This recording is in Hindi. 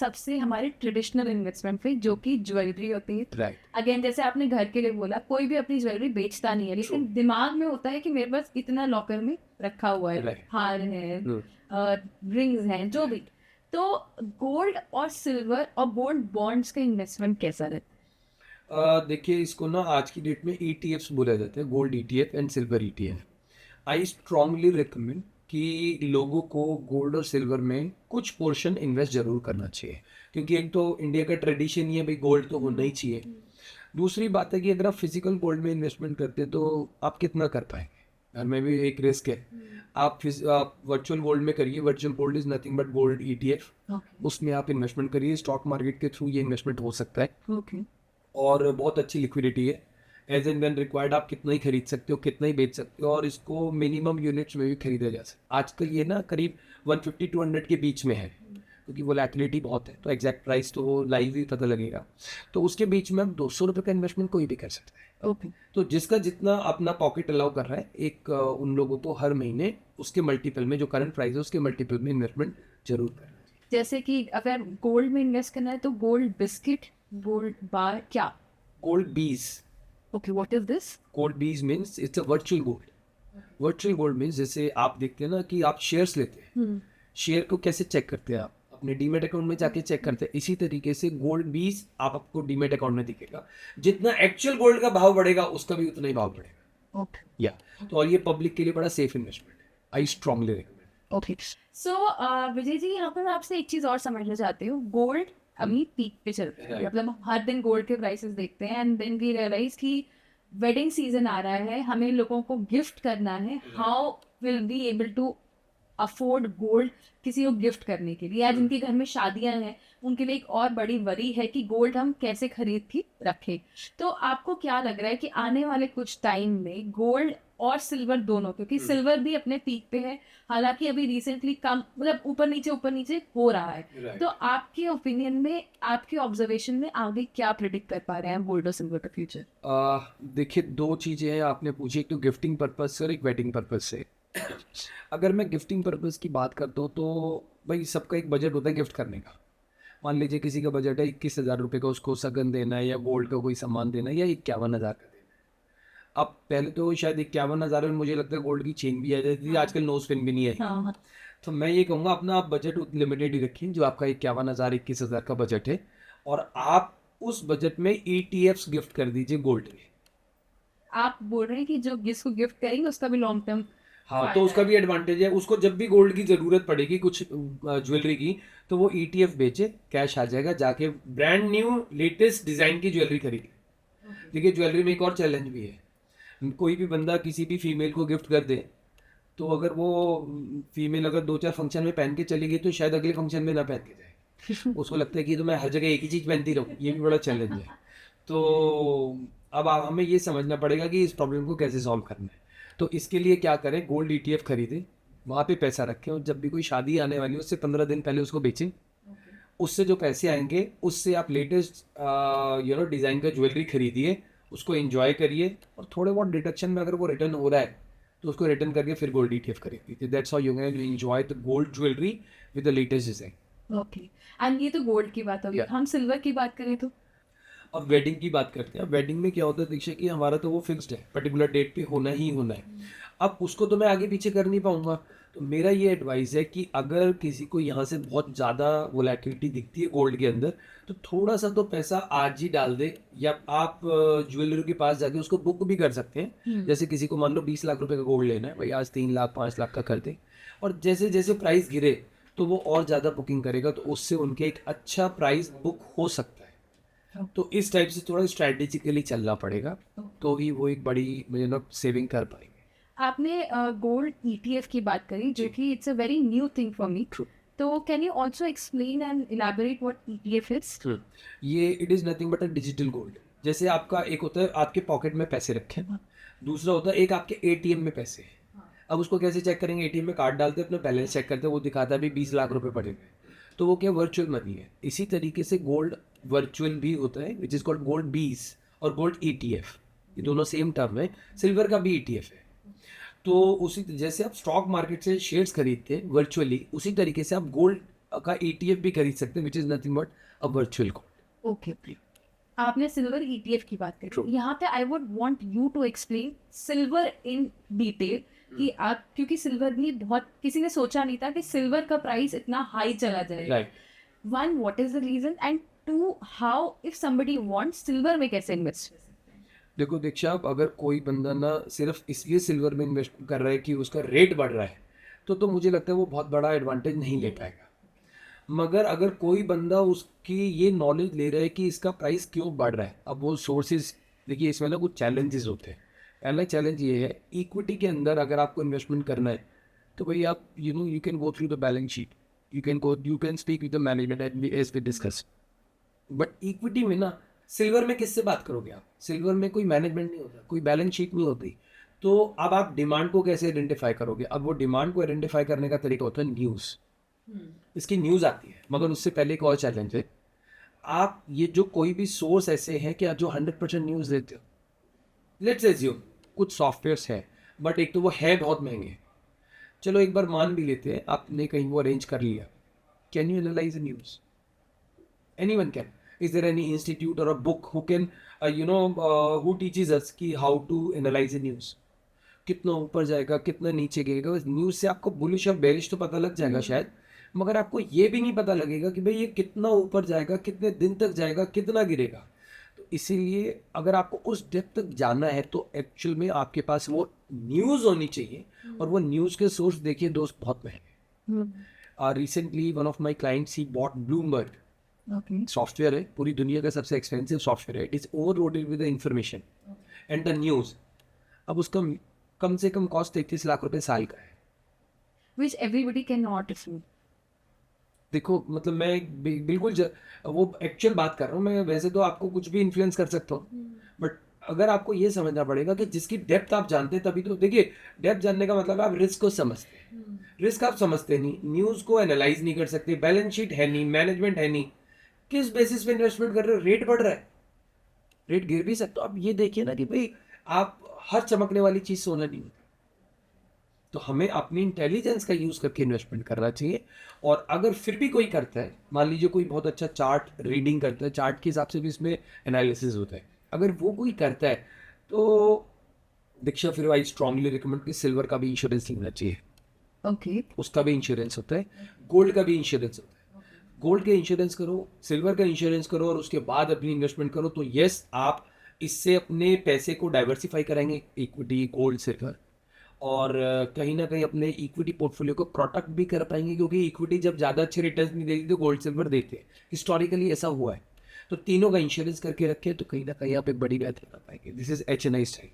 सबसे हमारे ट्रेडिशनल इन्वेस्टमेंट पे, जो कि ज्वेलरी होती है। राइट। अगेन जैसे आपने घर के लिए बोला, कोई भी अपनी ज्वेलरी बेचता नहीं है, लेकिन दिमाग में होता है कि मेरे पास इतना लॉकर में रखा हुआ है, Right. हार है, रिंग्स हैं, जो भी। तो गोल्ड और सिल्वर और गोल्ड बॉन्ड्स का इन्वेस्टमेंट कैसा रहता देखिए, इसको ना आज की डेट में ETFs बोला जाता है, gold ETF and silver ETF। I strongly recommend कि लोगों को गोल्ड और सिल्वर में कुछ पोर्शन इन्वेस्ट जरूर करना चाहिए, क्योंकि एक तो इंडिया का ट्रेडिशन ही है भाई, गोल्ड तो होना ही चाहिए। दूसरी बात है कि अगर आप फिजिकल गोल्ड में इन्वेस्टमेंट करते हैं तो आप कितना कर पाएंगे, घर में भी एक रिस्क है। आप वर्चुअल गोल्ड में करिए, virtual gold is nothing but gold ETF। है? उसमें आप इन्वेस्टमेंट करिए, स्टॉक मार्केट के थ्रू ये इन्वेस्टमेंट हो सकता है ओके। और बहुत अच्छी लिक्विडिटी है। एज एंड व्हेन रिक्वायर्ड आप कितना ही खरीद सकते हो, कितना ही बेच सकते हो, और इसको मिनिमम यूनिट्स में भी खरीदा जा सकता है। आजकल ये ना करीब 150-200 के बीच में है, क्योंकि वोलेटिलिटी बहुत है, तो एग्जैक्ट प्राइस तो वो लाइव ही पता लगेगा। तो उसके बीच में आप 200 रुपये का इन्वेस्टमेंट कोई भी कर सकता है। ओके। तो जिसका जितना अपना पॉकेट अलाउ कर रहा है, उन लोगों को हर महीने उसके मल्टीपल में, जो करंट प्राइस है उसके मल्टीपल में इन्वेस्टमेंट जरूर करना चाहिए। जैसे कि अगर गोल्ड में इन्वेस्ट करना है तो गोल्ड बिस्किट, गोल्ड बार, क्या? Gold bees. Okay, what is this? Gold bees means it's a virtual gold. Virtual gold means जैसे आप देखते हैं ना कि आप शेयर्स लेते हैं, शेयर को कैसे चेक करते हैं, आप अपने डीमेट अकाउंट में जाके चेक करते हैं, इसी तरीके से गोल्ड बीज आपको डीमेट अकाउंट में दिखेगा। जितना एक्चुअल गोल्ड का भाव बढ़ेगा उसका भी उतना ही भाव बढ़ेगा। ओके। या तो और ये पब्लिक के लिए बड़ा सेफ इन्वेस्टमेंट है। I strongly recommend. ओके। सो विजय जी, यहाँ पर मैं आपसे एक चीज और समझना चाहती हूँ। गोल्ड अभी पीक पे चल रहा है, Right. मतलब हम हर दिन गोल्ड के प्राइसेस देखते हैं, एंड देन वी रियलाइज कि वेडिंग सीजन आ रहा है, हमें लोगों को गिफ्ट करना है। How will be able to afford gold किसी को गिफ्ट करने के लिए? या जिनके घर में शादियां हैं, उनके लिए एक और बड़ी वरी है कि गोल्ड हम कैसे खरीद के रखें। तो आपको क्या लग रहा है कि आने वाले कुछ टाइम में गोल्ड और सिल्वर दोनों, क्योंकि सिल्वर भी अपने पीक पे है, हालांकि अभी रिसेंटली कम, मतलब ऊपर नीचे हो रहा है, Right. तो आपके ओपिनियन में, आपके ऑब्जर्वेशन में आगे क्या प्रिडिक्ट कर पा रहे हैं गोल्ड और सिल्वर का फ्यूचर? देखिए, दो चीज़ें हैं आपने पूछी, एक तो गिफ्टिंग पर्पज से और एक वेडिंग पर्पज से। अगर मैं गिफ्टिंग पर्पज की बात करता हूँ तो भाई सबका एक बजट होता है गिफ्ट करने का। मान लीजिए किसी का बजट है 21,000 रुपये का, उसको सगन देना है या गोल्ड का कोई सामान देना है, या 51,000 का देना है। अब पहले तो शायद 51,000 में मुझे लगता है गोल्ड की चेन भी आ जाती थी, आजकल नोज पिन भी नहीं है। हाँ। तो मैं ये कहूँगा अपना आप बजट लिमिटेड ही रखिए, जो आपका 51,000 21,000 का बजट है, और आप उस बजट में ETFs गिफ्ट कर दीजिए गोल्ड के। आप बोल रहे हैं कि जो जिसको गिफ्ट करेंगे उसका भी लॉन्ग टर्म? हाँ, तो उसका भी एडवांटेज है, उसको जब भी गोल्ड की ज़रूरत पड़ेगी कुछ ज्वेलरी की, तो वो ETF बेचे, कैश आ जाएगा, जाके ब्रांड न्यू लेटेस्ट डिज़ाइन की ज्वेलरी खरीदे। देखिए, ज्वेलरी में एक और चैलेंज भी है। कोई भी बंदा किसी भी फीमेल को गिफ्ट कर दे, तो अगर वो फीमेल अगर 2-4 फंक्शन में पहन के चली गई तो शायद अगले फंक्शन में ना पहन के जाए। उसको लगता है कि तो मैं हर जगह एक ही चीज़ पहनती रहूँ, ये भी बड़ा चैलेंज है। तो अब हमें ये समझना पड़ेगा कि इस प्रॉब्लम को कैसे सॉल्व करना है। तो इसके लिए क्या करें, गोल्ड ETF खरीदें, वहाँ पे पैसा रखें, और जब भी कोई शादी आने वाली है उससे 15 दिन पहले उसको बेचें। उससे जो पैसे आएंगे उससे आप लेटेस्ट डिज़ाइन का ज्वेलरी खरीदिए, उसको एंजॉय करिए, और थोड़े बहुत डिडक्शन में अगर वो रिटर्न हो रहा है तो उसको रिटर्न करके फिर गोल्ड ETF खरीदिए। That's how you can enjoy the gold jewellery with the latest design. Okay. And ये तो गोल्ड की बात होगी, Yeah. हम सिल्वर की बात करें तो? अब वेडिंग की बात करते हैं। अब वेडिंग में क्या होता है दीक्षा, कि हमारा तो वो फिक्स्ड है, पर्टिकुलर डेट पे होना ही होना है। अब उसको तो मैं आगे पीछे कर नहीं पाऊंगा। तो मेरा ये एडवाइस है कि अगर किसी को यहाँ से बहुत ज़्यादा वोलेटिलिटी दिखती है गोल्ड के अंदर, तो थोड़ा सा तो पैसा आज ही डाल दे, या आप ज्वेलरी के पास जाके उसको बुक भी कर सकते हैं। जैसे किसी को मान लो 20 लाख रुपए का गोल्ड लेना है, भाई आज 3 लाख 5 लाख का कर दे, और जैसे जैसे प्राइस गिरे तो वो और ज़्यादा बुकिंग करेगा, तो उससे उनके एक अच्छा प्राइस बुक हो सकता है। तो इस टाइप से थोड़ा स्ट्रैटेजिकली चलना पड़ेगा, तो ही वो एक बड़ी सेविंग कर पाएंगे। आपने गोल्ड ETF की बात करी, जो कि it's a very new thing for me. तो can you also explain and elaborate what ETF is? ये it is nothing but a digital gold. जैसे आपका एक होता है आपके पॉकेट में पैसे रखे हैं, दूसरा होता है एक आपके ATM में पैसे हैं। अब उसको कैसे चेक करेंगे, ATM में कार्ड डालते हैं, अपना बैलेंस चेक करते हैं, वो दिखाता है भी 20 लाख रुपए पड़े हुए, तो वो क्या वर्चुअल मनी है। इसी तरीके से गोल्ड वर्चुअल भी होता है, विच इज़ कॉल्ड गोल्ड बीज और गोल्ड ETF। ये दोनों सेम टर्म है। सिल्वर का भी ETF है। तो उसी जैसे आप स्टॉक मार्केट से शेयर्स खरीदते हैं वर्चुअली, उसी तरीके से आप गोल्ड का ETF भी खरीद सकते हैं, which is nothing but a virtual gold. Okay, आपने सिल्वर ETF की बात True. करी, यहाँ पे I would want you to explain silver in detail कि आप, क्योंकि सिल्वर भी बहुत, किसी ने सोचा नहीं था कि सिल्वर का प्राइस इतना हाई चला जाएगा। Right. One, what is the reason, and two, how if somebody wants silver में कैसे इन्वेस्ट कर सकते हैं? देखो दीक्षा, अगर कोई बंदा ना सिर्फ इसलिए सिल्वर में इन्वेस्ट कर रहा है कि उसका रेट बढ़ रहा है, तो मुझे लगता है वो बहुत बड़ा एडवांटेज नहीं ले पाएगा। मगर अगर कोई बंदा उसकी ये नॉलेज ले रहा है कि इसका प्राइस क्यों बढ़ रहा है, अब वो सोर्सेज, देखिए इसमें ना कुछ चैलेंजेस होते हैं। पहला चैलेंज ये है, इक्विटी के अंदर अगर आपको इन्वेस्टमेंट करना है तो भाई आप you can go through the balance sheet, you can speak with the management as we discuss. But equity में ना, सिल्वर में किससे बात करोगे आप? सिल्वर में कोई मैनेजमेंट नहीं होता, कोई बैलेंस शीट नहीं होती। तो अब आप डिमांड को कैसे आइडेंटिफाई करोगे? अब वो डिमांड को आइडेंटिफाई करने का तरीका होता है न्यूज़। इसकी न्यूज़ आती है, मगर उससे पहले एक और चैलेंज है। आप ये जो कोई भी सोर्स ऐसे हैं कि आप जो 100% न्यूज़ देते हो, लेट्स एज्यूम कुछ सॉफ्टवेयर्स हैं, बट एक तो वो है बहुत महंगे। चलो एक बार मान भी लेते हैं आपने कहीं वो अरेंज कर लिया, can you analyse the news? Anyone can. Is there any institute or a book who can, who teaches us कि how to analyze the news? कितना ऊपर जाएगा, कितना नीचे गिरेगा? न्यूज़ से आपको बुलिश और बेरिश तो पता लग जाएगा शायद, मगर आपको ये भी नहीं पता लगेगा कि भाई ये कितना ऊपर जाएगा, कितने दिन तक जाएगा, कितना गिरेगा। तो इसीलिए अगर आपको उस डेप्थ तक जाना है तो एक्चुअल में आपके पास वो न्यूज़ होनी चाहिए, और वो न्यूज़ के सोर्स देखिए दोस्त बहुत महंगे। Recently one of my clients he bought Bloomberg. Okay, software है, पूरी दुनिया का सबसे एक्सपेंसिव सॉफ्टवेयर है। It is overloaded with the information and the news. अब उसका कम से कम कॉस्ट 33 लाख रुपए साल का है। which everybody cannot afford. देखो मतलब मैं बिल्कुल वो एक्चुअल बात कर रहा हूँ मैं। वैसे तो आपको कुछ भी इन्फ्लुएंस कर सकता हूँ, बट अगर आपको ये समझना पड़ेगा कि जिसकी डेप्थ आप जानते हैं तभी तो। देखिए, डेप्थ जानने का मतलब आप रिस्क को समझते हैं। रिस्क आप समझते नहीं, न्यूज़ को एनालाइज नहीं कर सकते, बैलेंस शीट है नहीं, मैनेजमेंट है नहीं, किस बेसिस पे इन्वेस्टमेंट कर रहे हो? रेट बढ़ रहा है, रेट गिर भी सकता। अब ये देखिए ना कि भाई आप हर चमकने वाली चीज़ सोना नहीं होती। तो हमें अपनी इंटेलिजेंस का यूज़ करके इन्वेस्टमेंट करना चाहिए। और अगर फिर भी कोई करता है, मान लीजिए कोई बहुत अच्छा चार्ट रीडिंग करता है, चार्ट के हिसाब से भी इसमें एनालिसिस होता है, अगर वो कोई करता है तो दीक्षा फिर आई स्ट्रांगली रिकमेंड कि सिल्वर का भी इंश्योरेंस लेना चाहिए। ओके, उसका भी इंश्योरेंस होता है, गोल्ड का भी इंश्योरेंस होता है। गोल्ड का इंश्योरेंस करो, सिल्वर का इंश्योरेंस करो, और उसके बाद अपनी इन्वेस्टमेंट करो। तो यस, आप इससे अपने पैसे को डाइवर्सिफाई कराएंगे, इक्विटी, गोल्ड, सिल्वर, और कहीं ना कहीं अपने इक्विटी पोर्टफोलियो को प्रोटेक्ट भी कर पाएंगे, क्योंकि इक्विटी जब ज़्यादा अच्छे रिटर्न नहीं देती तो गोल्ड सिल्वर देते हैं। हिस्टोरिकली ऐसा हुआ है। तो तीनों का इंश्योरेंस करके रखें तो कहीं ना कहीं आप एक बड़ी बात कर पाएंगे। This is HNI style.